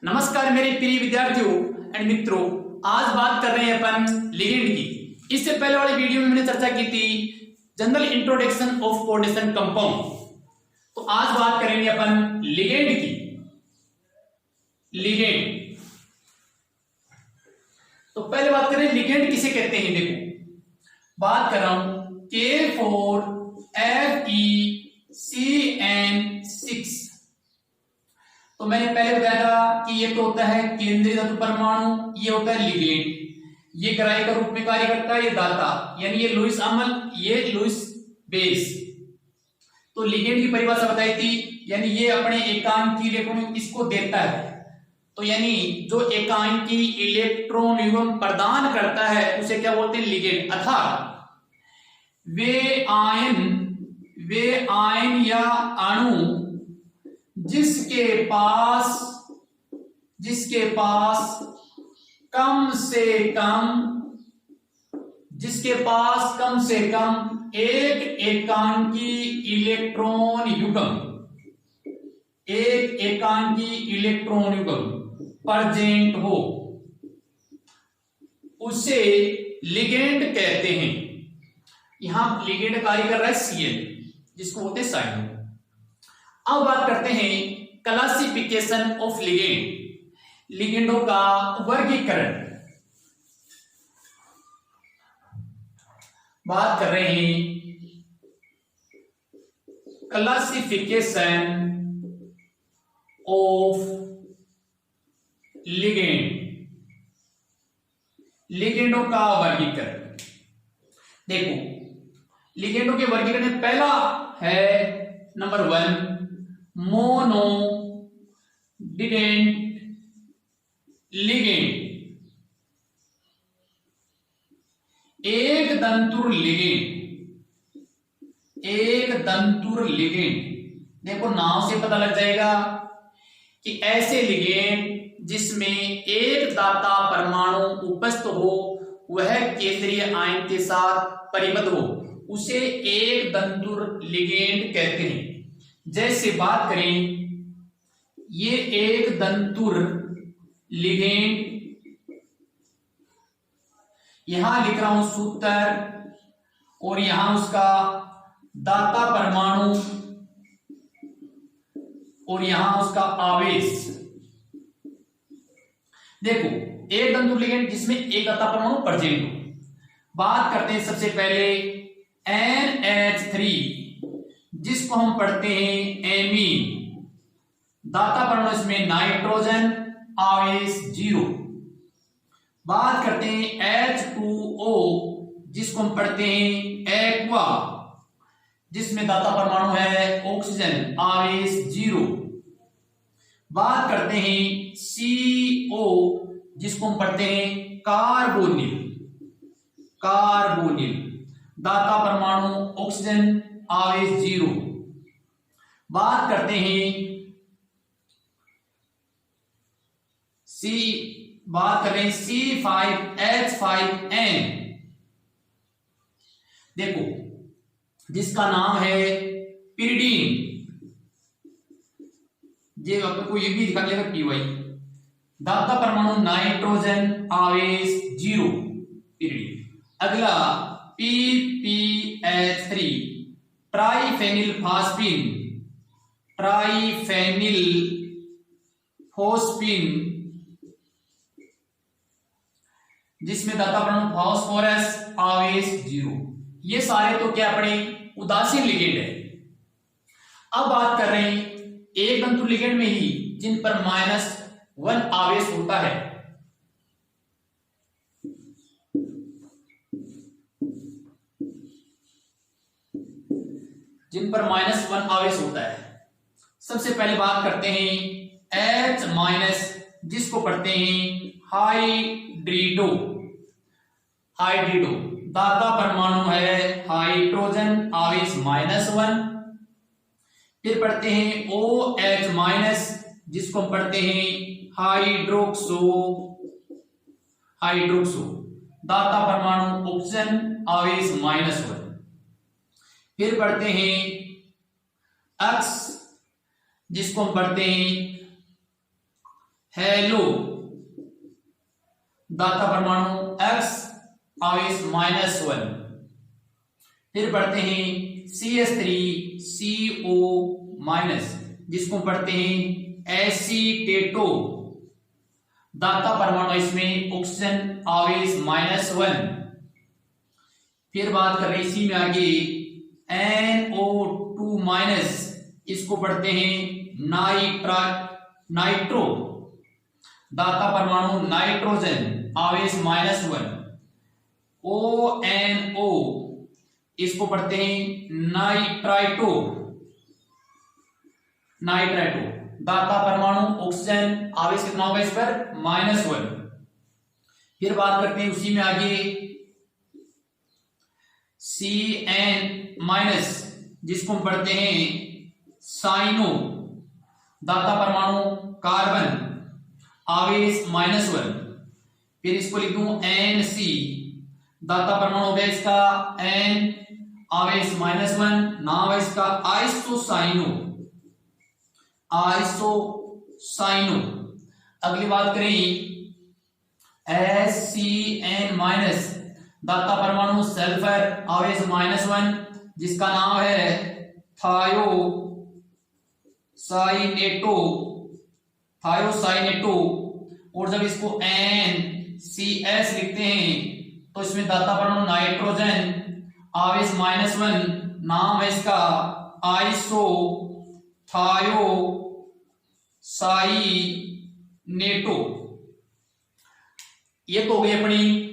नमस्कार मेरे प्रिय विद्यार्थियों एंड मित्रों, आज बात कर रहे हैं अपन लिगेंड की। इससे पहले वाली वीडियो में मैंने चर्चा की थी general introduction of coordination compound. तो आज बात करेंगे अपन लिगेंड की। लिगेंड, तो पहले बात करें लिगेंड किसे कहते हैं। देखो बात कर रहा हूं K4FeCN6। तो मैंने पहले बताया था कि ये तो होता है केंद्रीय धातु परमाणु, ये होता है लिगेंड। ये ग्राही का रूप में कार्य करता है, ये दाता, यानी ये लुईस अम्ल, ये लुईस बेस। तो लिगेंड की परिभाषा बताई थी, यानी ये अपने एकांकी इलेक्ट्रॉन इसको देता है। तो यानी जो एकांकी इलेक्ट्रॉन युग्म प्रदान करता है उसे क्या बोलते हैं, लिगेंड। अर्थात वे आयन या अणु जिसके पास कम से कम एक एकांकी इलेक्ट्रॉन युग्म प्रेजेंट हो, उसे लिगेंड कहते हैं। यहां लिगेंड कार्य कर रहा है Cl, जिसको बोलते हैं साइनो। अब बात करते हैं क्लासिफिकेशन ऑफ लिगेंड, लिगेंडों का वर्गीकरण। बात कर रहे हैं क्लासिफिकेशन ऑफ लिगेंड, लिगेंडों का वर्गीकरण। देखो लिगेंडों के वर्गीकरण में पहला है नंबर 1 मोनो डिडेंट लिगेंड, एक दंतुर लिगेंड। देखो नाम से पता लग जाएगा कि ऐसे लिगेंड जिसमें एक दाता परमाणु उपस्थित हो, वह केंद्रीय आयन के साथ परिबद्ध हो, उसे एक दंतुर लिगेंड कहते हैं। जैसे बात करें, ये एक दंतुर लिगेंड, यहां लिख रहा हूं सूत्र, और यहां उसका दाता परमाणु और यहां उसका आवेश। देखो एक दंतुर लिगेंड जिसमें एक दाता परमाणु प्रेजेंट हो। बात करते हैं सबसे पहले NH3, जिसको हम पढ़ते हैं एमीन, दाता परमाणु इसमें नाइट्रोजन, आवेश 0। बात करते हैं H2O, जिसको हम पढ़ते हैं एक्वा, जिसमें दाता परमाणु है ऑक्सीजन, आवेश 0। बात करते हैं CO, जिसको हम पढ़ते हैं कार्बोनिल, दाता परमाणु ऑक्सीजन, आवेश 0। बात करते हैं C5H5N, देखो जिसका नाम है पिरिडीन। ये आपको ये भी दिखा दिया PY, दाता परमाणु नाइट्रोजन, आवेश 0, पिरिडीन। अगला PPH3 ट्राइफेनिल फोस्फीन, जिसमें दाता परमाणु फास्फोरस, आवेश 0। ये सारे तो क्या अपने उदासीन लिगेंड है। अब बात कर रहे हैं एक दंतुर लिगेंड में ही जिन पर -1 आवेश होता है। सबसे पहले बात करते हैं H-, जिसको पढ़ते हैं हाइड्रिडो, दाता परमाणु है हाइड्रोजन, आवेश -1। फिर पढ़ते हैं OH-, जिसको हम पढ़ते हैं हाइड्रोक्सो, दाता परमाणु ऑक्सीजन, आवेश -1। फिर पढ़ते हैं X, जिसको हम पढ़ते हैं हेलो, दाता परमाणु X आवेश -1। फिर पढ़ते हैं CH3CO-, जिसको पढ़ते हैं एसीटेटो, दाता परमाणु इसमें ऑक्सीजन आवेश -1। फिर बात कर रहे हैं इसी में आगे NO2-, इसको पढ़ते हैं नाइट्रो, दाता परमाणु नाइट्रोजन आवेश -1। ONO, इसको पढ़ते हैं नाइट्राइटो, दाता परमाणु ऑक्सीजन आवेश कितना होगा इस पर -1। फिर बात करते हैं उसी में आगे CN-, जिसको हम पढ़ते हैं साइनो, दाता परमाणु कार्बन आवेश -1। फिर इसको लिख दूं NC, दाता परमाणु हो गया इसका N आवेश -1, नाम है इसका आइसोसाइनो। अगली बात करें SCN-, दाता परमाणु सल्फर आवेश -1, जिसका नाम है थायोसाइनेटो। और जब इसको NCS लिखते हैं तो इसमें दाता परमाणु नाइट्रोजन आवेश -1, नाम है इसका आइसोथायोसाइनेटो। ये तो हो गई अपनी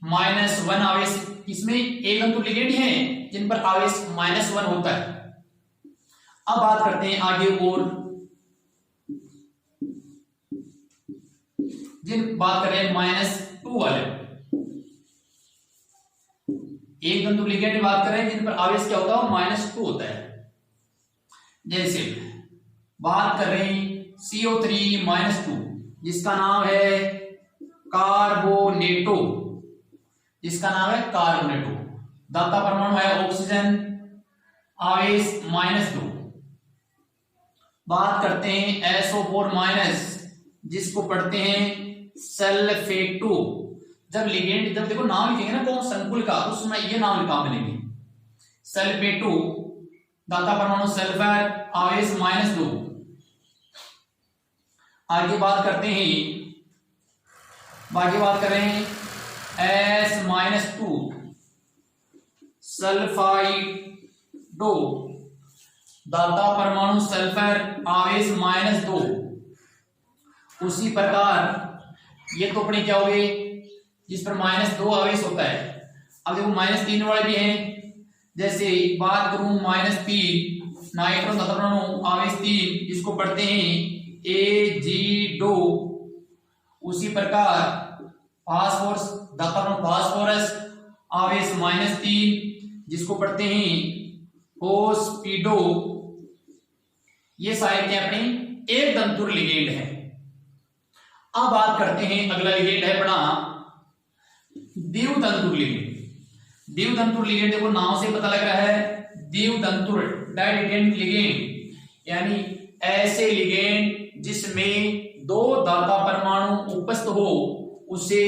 -1 आवेश। इसमें एक तंतु लिगेंड हैं जिन पर आवेश -1 होता है। अब बात करते हैं आगे और बात कर रहे हैं -2 वाले। एक तंतु लिगेंड की बात कर रहे हैं जिन पर आवेश क्या होता है -2 होता है। जैसे बात कर रहे हैं CO3-2, जिसका नाम है कार्बोनेटो, दाता परमाणु है ऑक्सीजन आवेश -2। बात करते हैं SO4-, जिसको पढ़ते हैं सल्फेटो। जब देखो नाम लिखेंगे ना कौन संकुल का, उसमें ये नाम लिखा मिलेंगे सल्फेटो, दाता परमाणु सल्फर आवेश -2। आगे बात करते हैं, कर रहे हैं S-2 सल्फाइडो, दाता परमाणु सल्फर आवेश -2। उसी प्रकार ये तो अपने क्या हो गए जिस पर -2 आवेश होता है। अब देखो -3 वाले भी हैं। जैसे बात करूं -3 नाइट्रोजन दाता परमाणु आवेश 3, जिसको पढ़ते हैं एजीडो। उसी प्रकार फास्फोरस दाता परमाणु फास्फोरस आवेश -3, जिसको पढ़ते हैं फोस्फिडो। ये सारे क्या अपने एक तंतुर लिगेंड है। अब बात करते हैं अगला लिगेंड है अपना द्वितंतुर लिगेंड। देखो नाम से पता लग रहा है द्वितंतुर, डाइडेंट लिगेंड, यानी ऐसे लिगेंड जिसमें 2 दाता परमाणु उपस्थित हो उसे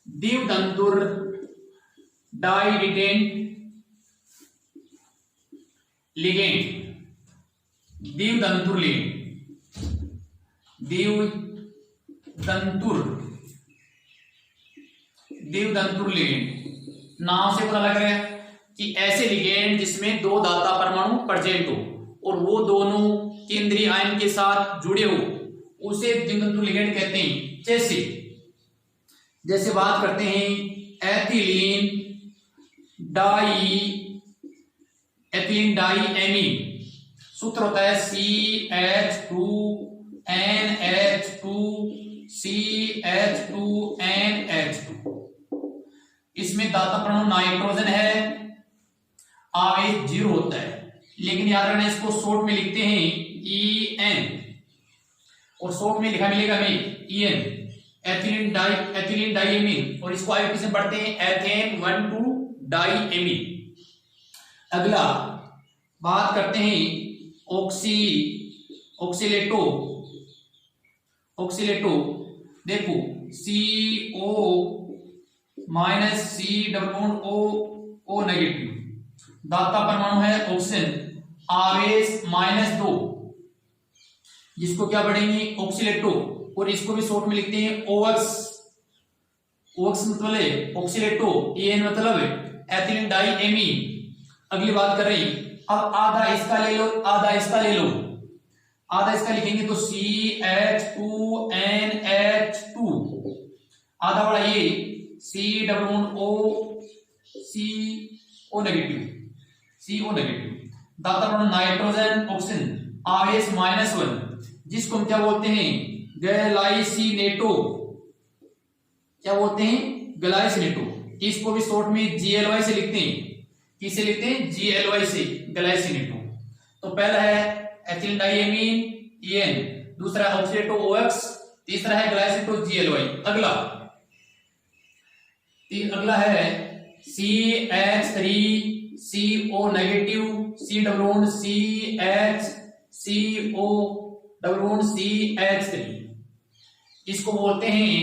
द्वितंतुर डाइडेंट लिगेंड, द्वितंतुर लिगेंड नाम से पता लग रहा है कि ऐसे लिगेंड जिसमें 2 दाता परमाणु प्रेजेंट हो और वो दोनों केंद्रीय आयन के साथ जुड़े हो उसे द्वितंतुर लिगेंड कहते हैं। जैसे बात करते हैं एथिलीन डाइएमीन, सूत्र होता है CH2NH2CH2NH2। इसमें दाता परमाणु नाइट्रोजन है, आवेश 0 होता है, लेकिन याद रखना इसको शॉर्ट में लिखते हैं EN, और शॉर्ट में लिखा मिलेगा हमें EN, एथिलीन डाइएमीन, और इसको आगे किसमें पढ़ते हैं एथेन 1,2 डाइएमीन। अगला बात करते हैं ऑक्सीलेटो, ऑक्सीलेटो, देखो CO minus C double bond O negative, दाता परमाणु है ऑक्सीजन, आवेश -2, जिसको क्या पढ़ेंगे ऑक्सीलेटो, और इसको भी शॉर्ट में लिखते हैं OX। OX मतलब है ऑक्सीलेटो, EN मतलब एथिलीन डाई एमीन। अगली बात कर रही, अब आधा इसका ले लो, आधा इसका ले लो, आधा इसका लिखेंगे तो CH2NH2, आधा बड़ा ये C double bond CO negative, दाता परमाणु नाइट्रोजन ऑक्सीजन, आवेश -1, जिसको हम क्या बोलते हैं गैलाइसिनेटो, क्या बोलते हैं गैलाइसिनेटो। इसको भी शॉर्ट में GLY से लिखते हैं, किसे लिखते हैं GLY से, गैलाइसिनेटो। तो पहला है एथिलीन डाइएमीन EN, दूसरा है ऑक्सीलेटो OX, तीसरा है गैलाइसिनेटो GLY। अगला है CH3CO negative, C double bond CHCO double bond CH3, इसको बोलते हैं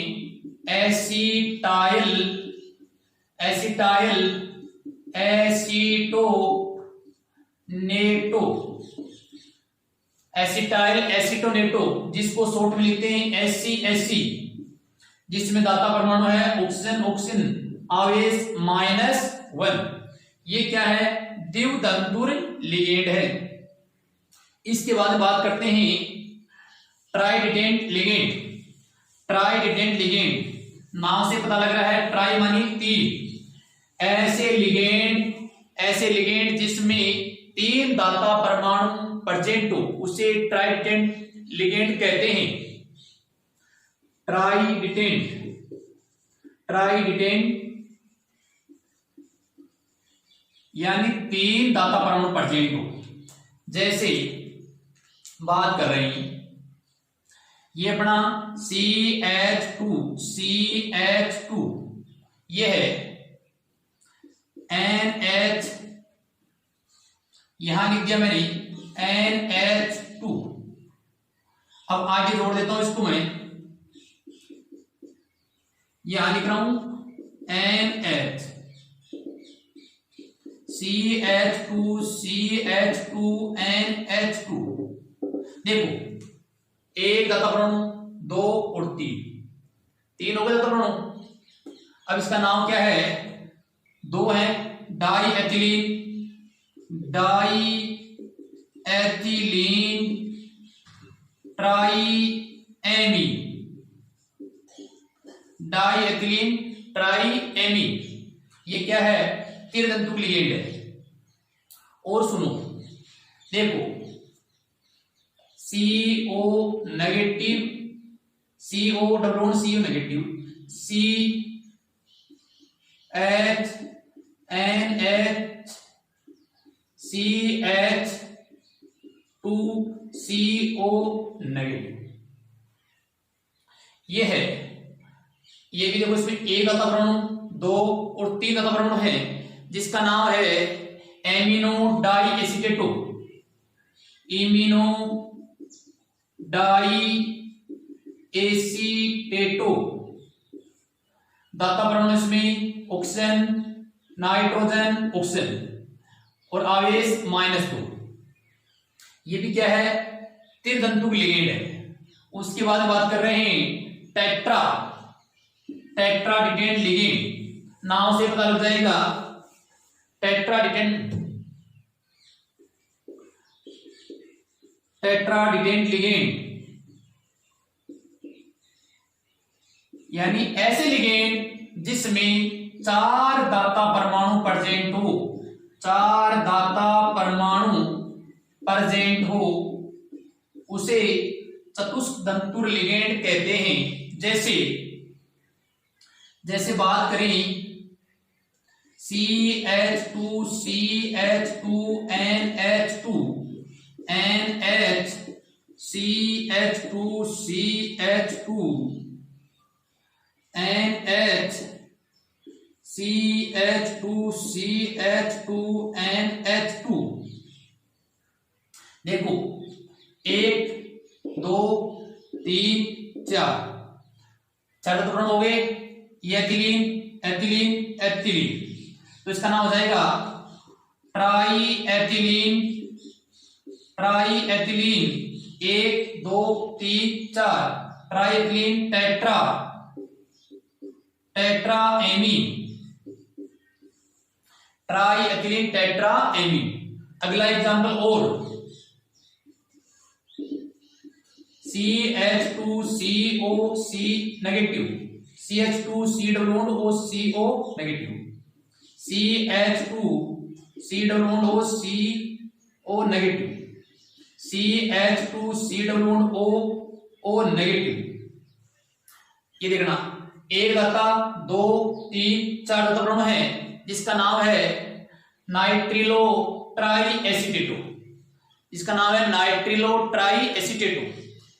एसिटाइल एसिटोनेटो, जिसको शॉर्ट में लिखते हैं SCSC, जिसमें दाता परमाणु है ऑक्सीजन, आवेश -1। ये क्या है द्वितंतुर लिगेंड है। इसके बाद बात करते हैं ट्राइडेंट लिगेंड, नाम से पता लग रहा है ट्राई मानी 3, ऐसे लिगेंड जिसमें 3 दाता परमाणु प्रेजेंट हो उसे ट्राइडेंट लिगेंड कहते हैं। ट्राइडेंट यानी 3 दाता परमाणु प्रेजेंट हो। जैसे बात कर रहे हैं ये अपना CH2 ये है NH, यहां लिख दिया मैंने NH2। अब आगे जोड़ देता हूं इसको मैं, यहां लिख रहा हूं NH, CH2 NH2। देखो एक दाता परमाणु, 2 और 3 हो गए दाता परमाणु। अब इसका नाम क्या है, 2 है डाई एथिलीन ट्राईएमीन, ये क्या है त्रितंतु लिगेंड है। और सुनो देखो CO negative, CO double bond CO negative, CHNH CH2CO negative, ये है। ये भी देखो इसमें एक दाता परमाणु, 2 और 3 दाता परमाणु है, जिसका नाम है एमिनो डाई एसीटेटो, दाता परमाणु इसमें ऑक्सीजन, नाइट्रोजन, ऑक्सीजन और आवेश -2। ये भी क्या है त्रितंतु लिगेंड है। उसके बाद बात कर रहे हैं टेट्राडिडेंट लिगेंड, नाम से पता लग जाएगा टेट्राडिडेंट लिगेंड यानी ऐसे लिगेंड जिसमें 4 दाता परमाणु प्रेजेंट हो, 4 दाता परमाणु प्रेजेंट हो, उसे चतुष्दंतुर लिगेंड कहते हैं। जैसे बात करें CH2 NH2 NH CH2 NH CH2 NH2। देखो 1 2 3 चार तत्व हो गए, एथिलीन एथिलीन एथिलीन, तो इसका नाम हो जाएगा try ethylene, try ethylene 1 2 3 4, try ethylene tetra tetra amine, try ethylene tetra amine. अगला एग्जांपल और CH2COC negative, CH2C=CO negative, CH2C=CO negative, CH2C=O negative. ये देखना, एक दाता 2 3 4 दाता परमाणु है जिसका नाम है नाइट्रिलो ट्राई एसीटेटो, इसका नाम है नाइट्रिलो ट्राई एसीटेटो।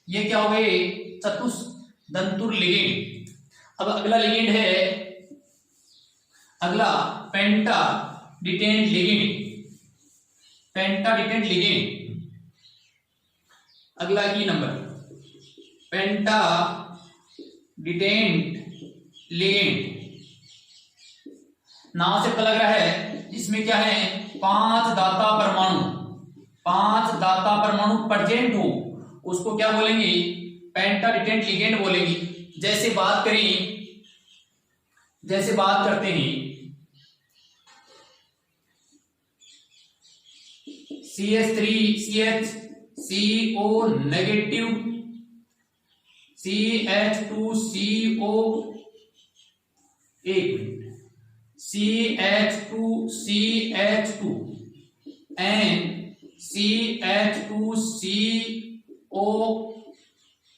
ये क्या हो गए, चतुष्दंतुर लिगेंड। अब अगला लिगेंड है, अगला पेंटा डिटेंट लिगेंड, पेंटा डिटेंट लिगेंड। अगला ई नंबर पेंटा डिटेंट लिगेंड, नाम से पता लग रहा है इसमें क्या है, 5 दाता परमाणु, 5 दाता परमाणु प्रेजेंट हो उसको क्या बोलेंगे, पेंटा डिटेंट लिगेंड बोलेंगे। जैसे बात करते हैं CH3CHCO नेगेटिव, CH2CO, एक minute, CH2CH2 and CH2CO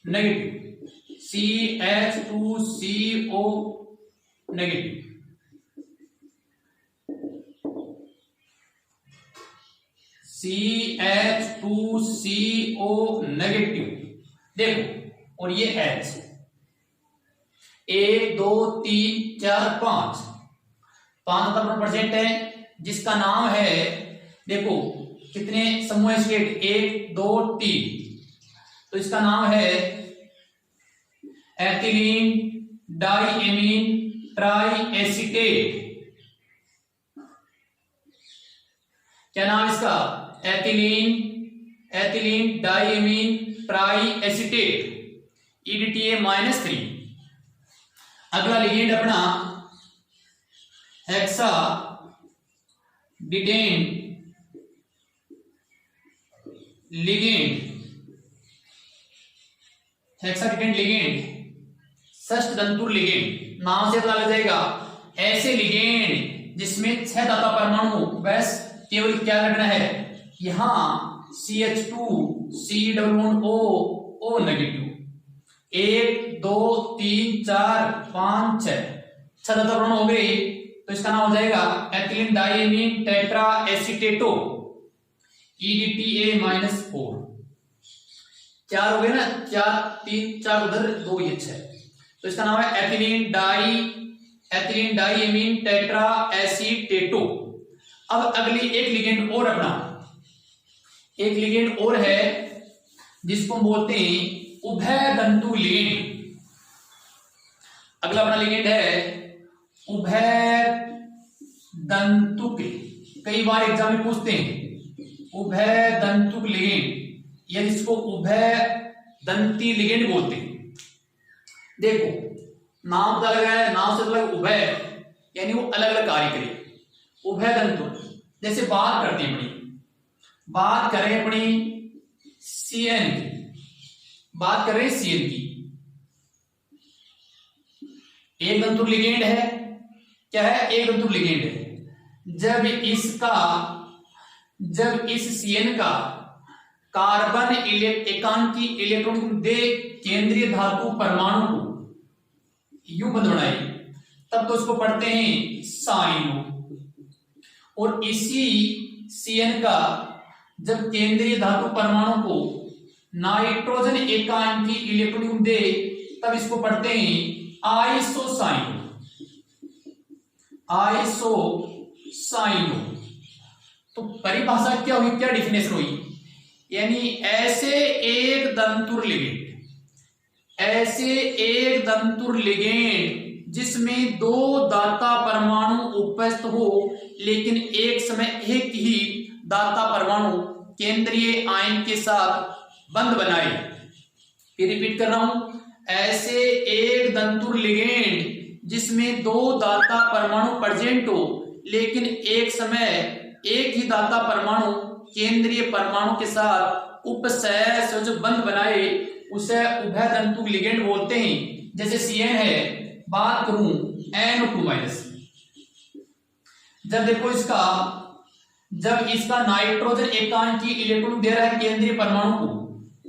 negative, CH2CO negative, CH2CO negative. देखो, और ये H 1 2 3 4 5 परमाणु प्रेजेंट है जिसका नाम है, देखो कितने समूह स्टेट, 1 2 3, तो इसका नाम है एथिलीन डाइएमीन ट्राई एसीटेट। क्या नाम इसका, ethylene diamine tri acetate, EDTA -3। अगला लिगेंड अपना hexa dentate ligand, hexa dentate ligand षष्ठदंतुर लिगेंड। नाम से पता लग जाएगा, ऐसे लिगेंड जिसमें 6 दाता परमाणु हो, बस केवल क्या करना है, यहां CH2C=O नेगेटिव, 1 2 3 4 5 6 दाता परमाणु हो गए, तो इसका नाम हो जाएगा एथिलीन डाइएमीन टेट्रा एसीटेटो, EDTA -4। 4 हो गए ना, 4 3 4 उधर 2 ये 6, तो इसका नाम है एथिलीन डाइएमीन टेट्रा एसीटेटो। अब अगली एक लिगेंड और अपना, एक लिगेंड और है जिसको बोलते हैं उभयदंतु लिगेंड। अगला अपना लिगेंड है उभयदंतुक, कई बार एग्जाम में पूछते हैं उभयदंतुक लिगेंड, या जिसको उभयदंती लिगेंड बोलते हैं। देखो, नाम पता लगा है, नाम से मतलब उभय यानी वो अलग अलग कार्य करे। उभयदंतुक, जैसे बात करते हैं अपनी, बात करें अपनी CN की, बात कर रहे हैं CN की, एक दंतुर लिगेंड है, क्या है, एक दंतुर लिगेंड है। जब इस CN का कार्बन एकांकी इलेक्ट्रॉन दे केंद्रीय धातु परमाणु को यू बंध बनाए, तब तो उसको पढ़ते हैं साइनो। और इसी CN का जब केंद्रीय धातु परमाणु को नाइट्रोजन एकांकी इलेक्ट्रॉन दे, तब इसको पढ़ते हैं आइसोसाइनो, आइसोसाइनो। तो परिभाषा क्या हुई, क्या डिफिनेशन हुई, यानी ऐसे एक दंतुर लिगेंड, ऐसे एक तंतुर लिगेंड जिसमें दो दाता परमाणु उपस्थित हो लेकिन एक समय एक ही दाता परमाणु केंद्रीय आयन के साथ बंध बनाए। फिर रिपीट कर रहा हूं, ऐसे एक तंतुर लिगेंड जिसमें दो दाता परमाणु प्रेजेंट हो लेकिन एक समय एक ही दाता परमाणु केंद्रीय परमाणु के साथ उपसहसंयोजक बंध बनाए उसे उभय तंतु लिगेंड बोलते हैं। जैसे CN है, बात करूं NO2-, जब देखो इसका जब इसका नाइट्रोजन एकांकी इलेक्ट्रॉन दे रहा है केंद्रीय परमाणु को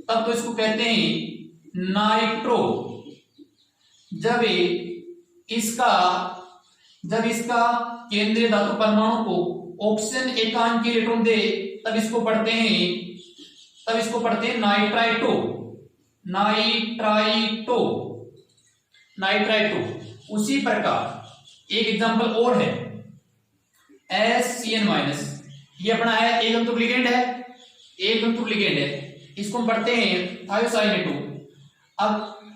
तब तो इसको कहते हैं नाइट्रो। जब इसका केंद्रीय धातु परमाणु को ऑक्सीजन एकांकी इलेक्ट्रॉन दे तब इसको पढ़ते हैं नाइट्राइटो। उसी प्रकार एक एग्जांपल और है SCN-, ये अपना है एक तंतुर लिगेंड है, इसको हम पढ़ते हैं थायोसाइनेटो। अब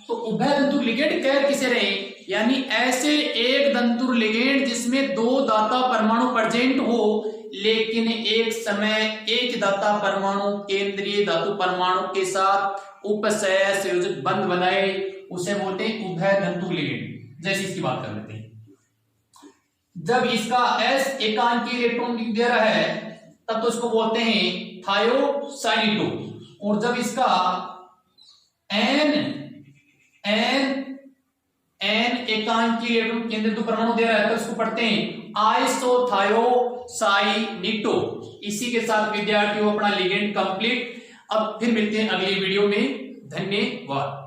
तो उभय तंतुर लिगेंड कह किसे रहे, यानी ऐसे एक तंतुर लिगेंड जिसमें दो दाता परमाणु प्रेजेंट हो लेकिन एक समय एक दाता परमाणु केंद्रीय धातु परमाणु के साथ उपसहसंयोजक बंध बनाए उसे बोलते हैं उभय तंतुर लिगेंड। जैसे इसकी बात कर लेते हैं, जब इसका S एकांकी इलेक्ट्रॉन दे रहा है तब तो इसको बोलते हैं थायोसाइनेटो, और जब इसका N एकांकी इलेक्ट्रॉन केंद्रीय धातु परमाणु दे रहा है तो इसको पढ़ते हैं आइसोथायोसाइनेटो। इसी के साथ विद्यार्थियों अपना लिगेंड कंप्लीट। अब फिर मिलते हैं अगली वीडियो में। धन्यवाद।